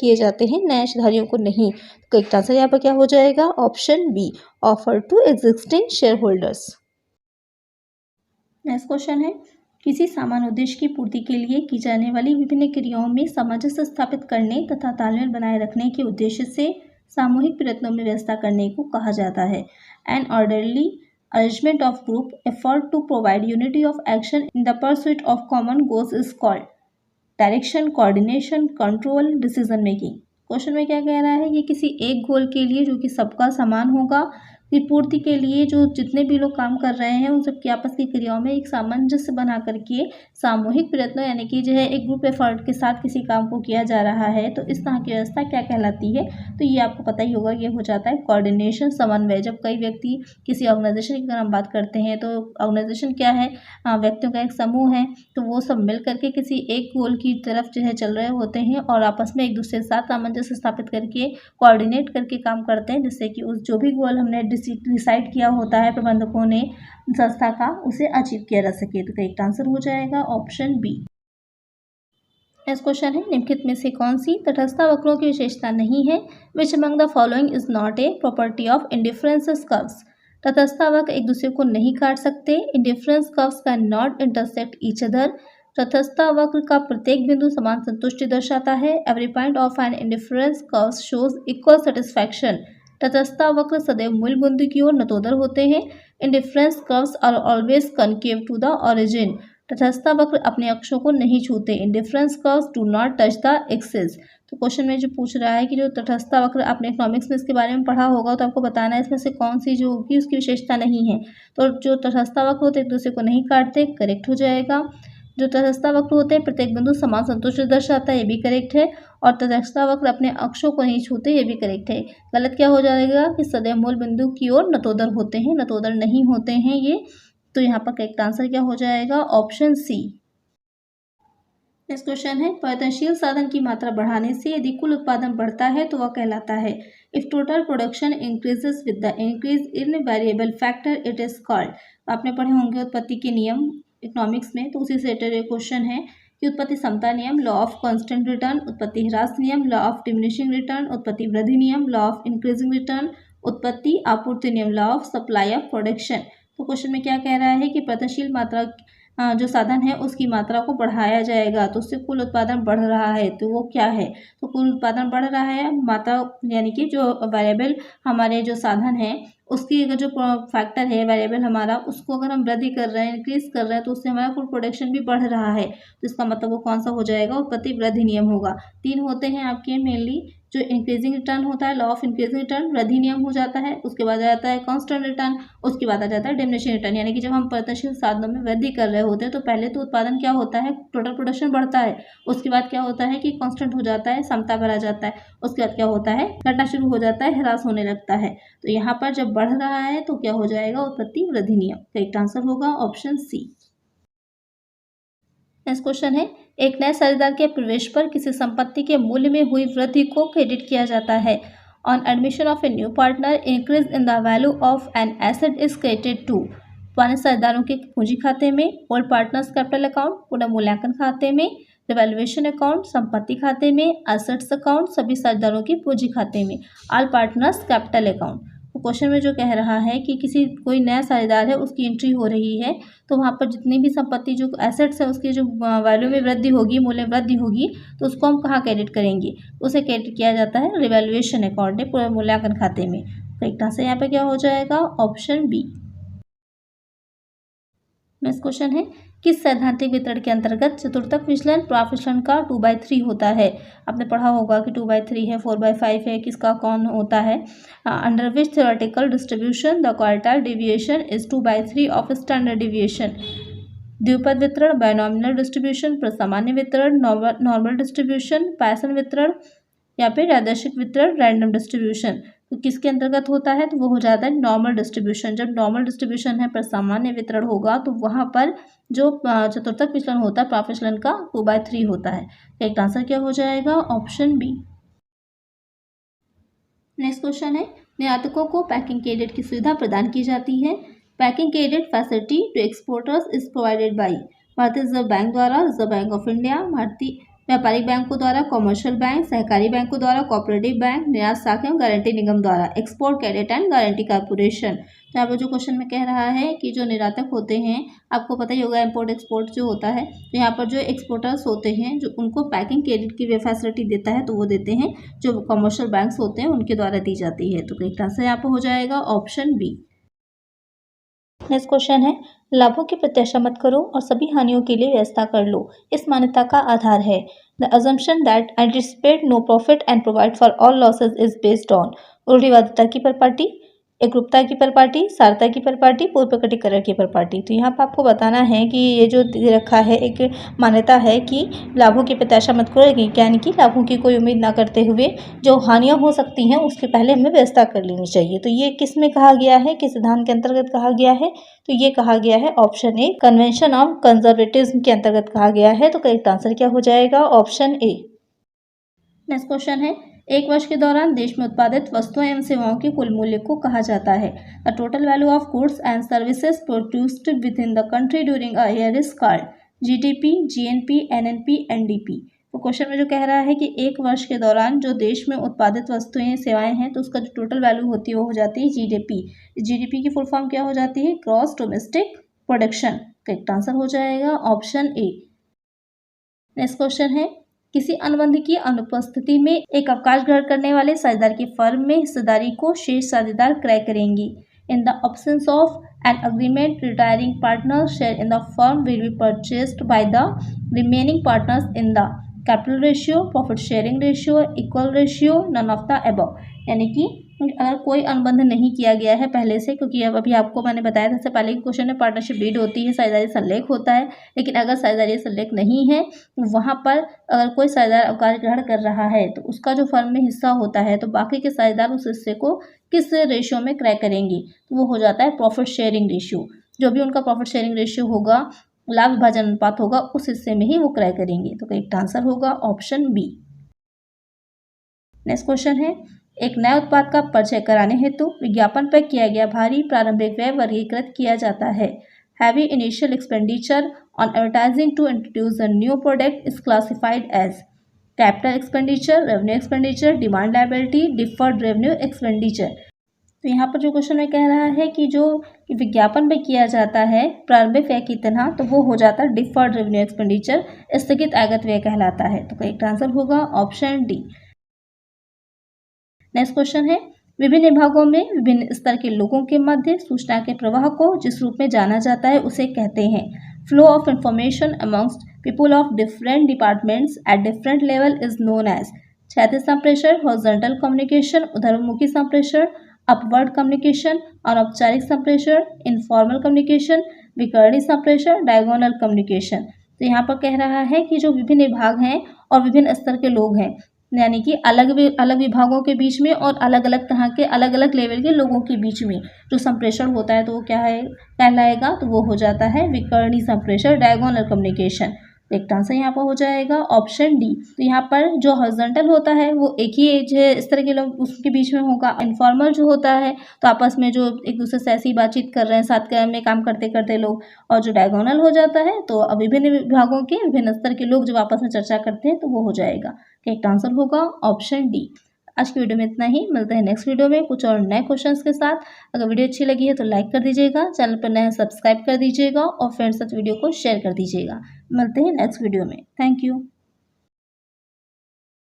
किए जाते हैं, नए अंशधारियों को नहीं। तो करेक्ट आंसर यहाँ पर क्या हो जाएगा? Option B, offer to existing share holders. Next question है, किसी सामान्य उद्देश्य की पूर्ति के लिए की जाने वाली विभिन्न क्रियाओं में सामंजस्य स्थापित करने तथा तालमेल बनाए रखने के उद्देश्य से सामूहिक प्रयत्नों में व्यवस्था करने को कहा जाता है। An orderly arrangement of group effort to provide unity of action in the pursuit of common goals is called direction, coordination, control, decision making. Question में क्या कह रहा है कि किसी एक गोल के लिए जो कि सबका समान होगा की पूर्ति के लिए जो जितने भी लोग काम कर रहे हैं उन सबकी आपस की क्रियाओं में एक सामंजस्य बना करके सामूहिक प्रयत्नों यानी कि जो है एक ग्रुप एफर्ट के साथ किसी काम को किया जा रहा है, तो इस तरह की व्यवस्था क्या कहलाती है? तो ये आपको पता ही होगा, ये हो जाता है कोऑर्डिनेशन, समन्वय। जब कई व्यक्ति किसी ऑर्गेनाइजेशन की अगर हम बात करते हैं तो ऑर्गेनाइजेशन क्या है? व्यक्तियों का एक समूह है, तो वो सब मिल करके किसी एक गोल की तरफ जो है चल रहे होते हैं और आपस में एक दूसरे के साथ सामंजस्य स्थापित करके कोऑर्डिनेट करके काम करते हैं, जिससे कि उस जो भी गोल हमने डिसाइड किया होता है प्रबंधकों ने संस्था का, उसे अचीव किया जा सके। तो करेक्ट आंसर हो जाएगा ऑप्शन बी। नेक्स्ट क्वेश्चन है, निम्नलिखित में से कौन सी तटस्थता वक्रों की विशेषता नहीं है? Which among the following is not a property of indifference curves. तटस्थता वक्र एक दूसरे को नहीं काट सकते। Indifference curves can not intersect each other. तटस्थता वक्र का प्रत्येक बिंदु समान संतुष्टि दर्शाता है। Every point of an indifference curve shows equal satisfaction. तटस्थता वक्र सदैव मूल बिंदु की ओर नतोदर होते हैं। Indifference curves are always concave to the origin. तटस्थता वक्र अपने अक्षों को नहीं छूते। Indifference curves do not touch the axis. तो क्वेश्चन में जो पूछ रहा है कि जो तटस्थता वक्र आपने इकोनॉमिक्स में इसके बारे में पढ़ा होगा, तो आपको बताना है इसमें से कौन सी जो होगी उसकी विशेषता नहीं है। तो जो तटस्थता वक्र होते एक दूसरे को नहीं काटते, करेक्ट हो जाएगा। जो तटस्थता वक्र होते हैं प्रत्येक बिंदु समान संतुष्टि दर्शाता है, ये भी करेक्ट है। और तटस्थता वक्र अपने अक्षों को नहीं छूते, ये भी करेक्ट है। गलत क्या हो जाएगा कि सदैव मूल बिंदु की ओर नतोदर होते हैं, नतोदर नहीं होते हैं ये। तो यहाँ पर करेक्ट आंसर क्या हो जाएगा? ऑप्शन सी। नेक्स्ट क्वेश्चन है, परिवर्तनशील साधन की मात्रा बढ़ाने से यदि कुल उत्पादन बढ़ता है तो वह कहलाता है। If total production increases with the increase in variable factor it is called. आपने पढ़े होंगे उत्पत्ति के नियम इकोनॉमिक्स में, तो उसी से रिलेटेड क्वेश्चन है कि उत्पत्ति समता नियम, लॉ ऑफ कांस्टेंट रिटर्न, उत्पत्ति ह्रास नियम, लॉ ऑफ डिमिनिशिंग रिटर्न, उत्पत्ति वृद्धि नियम, लॉ ऑफ इंक्रीजिंग रिटर्न, उत्पत्ति आपूर्ति नियम, law of supply of production. तो क्वेश्चन में क्या कह रहा है कि परिवर्तनशील मात्रा जो साधन है उसकी मात्रा को बढ़ाया जाएगा, तो उससे कुल उत्पादन बढ़ रहा है, तो वो क्या है? तो कुल उत्पादन बढ़ रहा है, मात्रा यानी कि जो वेरिएबल हमारे जो साधन है उसकी अगर जो फैक्टर है वेरिएबल हमारा, उसको अगर हम वृद्धि कर रहे हैं, इंक्रीज कर रहे हैं, तो उससे हमारा कुल प्रोडक्शन भी बढ़ रहा है। तो इसका मतलब वो कौन सा हो जाएगा? उत्पत्ति वृद्धि नियम होगा। 3 होते हैं आपके मेनली, जो इंक्रीजिंग रिटर्न होता है, लॉ ऑफ इंक्रीजिंग रिटर्न, वृद्धि नियम हो जाता है। उसके बाद आ जाता है कांस्टेंट रिटर्न, उसके बाद आ जाता है डिमिनिशिंग रिटर्न, यानी कि जब हम प्रगतिशील साधनों में वृद्धि कर रहे होते हैं तो पहले तो उत्पादन क्या होता है, टोटल प्रोडक्शन बढ़ता है। उसके बाद क्या होता है कि कांस्टेंट हो जाता है, समता पर आ जाता है। उसके बाद क्या होता है, घटना शुरू हो जाता है, ह्रास होने लगता है। तो यहाँ पर जब बढ़ रहा है तो क्या हो जाएगा? उत्पत्ति वृद्धि नियम। करेक्ट आंसर होगा ऑप्शन सी। नेक्स्ट क्वेश्चन है, एक नए साझेदार के प्रवेश पर किसी संपत्ति के मूल्य में हुई वृद्धि को क्रेडिट किया जाता है। On admission of a new partner, increase in the value of an asset is credited to. पुराने साझेदारों के पूंजी खाते में, ओल्ड पार्टनर्स कैपिटल अकाउंट, पुनर्मूल्यांकन खाते में, रिवैल्यूएशन अकाउंट, संपत्ति खाते में, एसेट्स अकाउंट, सभी साझेदारों की पूंजी खाते में, ऑल पार्टनर्स कैपिटल अकाउंट। तो क्वेश्चन में जो कह रहा है कि किसी कोई नया साझेदार है, उसकी एंट्री हो रही है, तो वहाँ पर जितनी भी संपत्ति जो एसेट्स है उसकी जो वैल्यू में वृद्धि होगी, मूल्य वृद्धि होगी, तो उसको हम कहाँ क्रेडिट करेंगे? उसे क्रेडिट किया जाता है रिवैल्यूएशन अकाउंट में, पुनर्मूल्यांकन खाते में। करेक्ट आंसर यहाँ पे क्या हो जाएगा? Option B. नेक्स्ट क्वेश्चन है, किस सैद्धांतिक वितरण के अंतर्गत चतुर्थक विचलन प्रॉफिशन का 2/3 होता है? आपने पढ़ा होगा कि 2/3 है, 4/5 है, किसका कौन होता है? Under which theoretical distribution the quartile deviation is 2/3 of standard deviation. द्विपद वितरण, बायनॉमिनल डिस्ट्रीब्यूशन, प्रसामान्य वितरण, नॉर्मल डिस्ट्रीब्यूशन, पायसन वितरण, या फिर यादृच्छिक वितरण, रैंडम डिस्ट्रीब्यूशन। तो किसके अंतर्गत होता है? तो वो हो जाता है नॉर्मल डिस्ट्रीब्यूशन। जब नॉर्मल डिस्ट्रीब्यूशन है पर सामान्य वितरण होगा तो वहाँ पर जो चतुर्थक विचलन होता है प्राफिचलन का 2/3 होता है। एक आंसर क्या हो जाएगा? Option B. नेक्स्ट क्वेश्चन है, निर्यातकों को पैकिंग क्रेडिट की सुविधा प्रदान की जाती है। Packing credit facility to exporters is provided by भारतीय रिजर्व बैंक द्वारा, रिजर्व बैंक ऑफ इंडिया, भारतीय व्यापारिक बैंकों द्वारा, कमर्शियल बैंक, सहकारी बैंकों द्वारा, कोऑपरेटिव बैंक, निर्यात शाखा एवं गारंटी निगम द्वारा, export credit and guarantee corporation. तो यहाँ पर जो क्वेश्चन में कह रहा है कि जो निर्यातक होते हैं, आपको पता ही होगा इम्पोर्ट एक्सपोर्ट जो होता है, तो यहाँ पर जो एक्सपोर्टर्स होते हैं जो उनको पैकिंग क्रेडिट की फैसिलिटी देता है, तो वो देते हैं जो कमर्शियल बैंक्स होते हैं उनके द्वारा दी जाती है। तो करेक्ट आंसर यहाँ पर हो जाएगा ऑप्शन बी। नेक्स्ट क्वेश्चन है, लाभों की प्रत्याशा मत करो और सभी हानियों के लिए व्यवस्था कर लो। इस मान्यता का आधार है the assumption that anticipate no profit and provide for all losses is based on रूढ़िवादिता की परिपाटी, एकरूपता की परिपाटी, सारता की परिपाटी, पूर्व प्रकटीकरण की परिपाटी। तो यहाँ पर आपको बताना है कि ये जो दे रखा है एक मान्यता है कि लाभों की प्रत्याशा मत करो, यानी कि लाभों की कोई उम्मीद ना करते हुए जो हानियाँ हो सकती हैं उसके पहले हमें व्यवस्था कर लेनी चाहिए। तो ये किस में कहा गया है, किस सिद्धांत के अंतर्गत कहा गया है? तो ये कहा गया है option A, convention of conservatism के अंतर्गत कहा गया है। तो करेक्ट आंसर क्या हो जाएगा? Option A. नेक्स्ट क्वेश्चन है, एक वर्ष के दौरान देश में उत्पादित वस्तुओं एवं सेवाओं के कुल मूल्य को कहा जाता है। The total value of goods and services produced with in the country during a year is called GDP, GNP, NNP, NDP. तो क्वेश्चन में जो कह रहा है कि एक वर्ष के दौरान जो देश में उत्पादित वस्तुएं सेवाएं हैं तो उसका जो टोटल वैल्यू होती है वो हो जाती है जीडीपी। जीडीपी की फुल फॉर्म क्या हो जाती है? Gross domestic production. Correct answer हो जाएगा ऑप्शन ए। नेक्स्ट क्वेश्चन है, किसी अनुबंध की अनुपस्थिति में एक अवकाश ग्रहण करने वाले साझेदार की फर्म में हिस्सेदारी को शेष साझेदार क्रय करेंगी। In the absence of an agreement, retiring partner share in the firm will be purchased by the remaining partners in the capital ratio, profit sharing ratio, equal ratio, none of the above. यानी कि अगर कोई अनुबंध नहीं किया गया है पहले से, क्योंकि अब अभी आपको मैंने बताया था इससे पहले के क्वेश्चन में पार्टनरशिप डीड होती है, साझेदारी संलेख होता है, लेकिन अगर साझेदारी संलेख नहीं है वहाँ पर अगर कोई साझेदार अवकाश ग्रहण कर रहा है तो उसका जो फर्म में हिस्सा होता है तो बाकी के साझेदार उस हिस्से को किस रेशियो में क्रय करेंगे? तो वो हो जाता है प्रॉफिट शेयरिंग रेशियो। जो भी उनका प्रॉफिट शेयरिंग रेशियो होगा, लाभ विभाजन अनुपात होगा, उस हिस्से में ही वो क्रय करेंगे। तो करेक्ट आंसर होगा ऑप्शन बी। नेक्स्ट क्वेश्चन है, एक नए उत्पाद का परिचय कराने हेतु विज्ञापन पर किया गया भारी प्रारंभिक व्यय वर्गीकृत किया जाता है। Heavy initial expenditure on advertising to introduce a new product is classified as capital expenditure, revenue expenditure, demand liability, deferred revenue expenditure. तो यहाँ पर जो क्वेश्चन में कह रहा है कि जो विज्ञापन में किया जाता है प्रारंभिक व्यय की तरह, तो वो हो जाता है डिफर्ड रेवेन्यू एक्सपेंडिचर, स्थगित आगत व्यय कहलाता है। तो करेक्ट आंसर होगा ऑप्शन डी। नेक्स्ट क्वेश्चन है, विभिन्न विभागों में विभिन्न स्तर के लोगों के मध्य सूचना के प्रवाह को जिस रूप में जाना जाता है उसे कहते हैं flow of information amongst people of different departments at different level is known as क्षैतिज संप्रेषण, हॉरिजॉन्टल कम्युनिकेशन, ऊर्ध्वमुखी संप्रेषण, अपवर्ड कम्युनिकेशन, अनौपचारिक संप्रेषण, इनफॉर्मल कम्युनिकेशन, विकर्णी संप्रेषण, डायगोनल कम्युनिकेशन। तो यहाँ पर कह रहा है कि जो विभिन्न विभाग हैं और विभिन्न स्तर के लोग हैं, यानी कि अलग विभागों के बीच में और अलग अलग तरह के अलग अलग लेवल के लोगों के बीच में जो संप्रेषण होता है तो वो क्या है कहलाएगा, तो वो हो जाता है विकर्णी संप्रेषण, डायगोनल कम्युनिकेशन। एक आंसर यहाँ पर हो जाएगा ऑप्शन डी। तो यहाँ पर जो हॉरिजॉन्टल होता है वो एक ही एज है इस तरह के लोग उसके बीच में होगा। इनफॉर्मल जो होता है तो आपस में जो एक दूसरे से ऐसी बातचीत कर रहे हैं साथ में काम करते करते लोग। और जो डायगोनल हो जाता है तो विभिन्न विभागों के विभिन्न स्तर के लोग जब आपस में चर्चा करते हैं तो वो हो जाएगा। करेक्ट आंसर होगा ऑप्शन डी। आज की वीडियो में इतना ही, मिलते हैं नेक्स्ट वीडियो में कुछ और नए क्वेश्चंस के साथ। अगर वीडियो अच्छी लगी है तो लाइक कर दीजिएगा, चैनल पर नया सब्सक्राइब कर दीजिएगा और फ्रेंड्स साथ वीडियो को शेयर कर दीजिएगा। मिलते हैं नेक्स्ट वीडियो में। Thank you.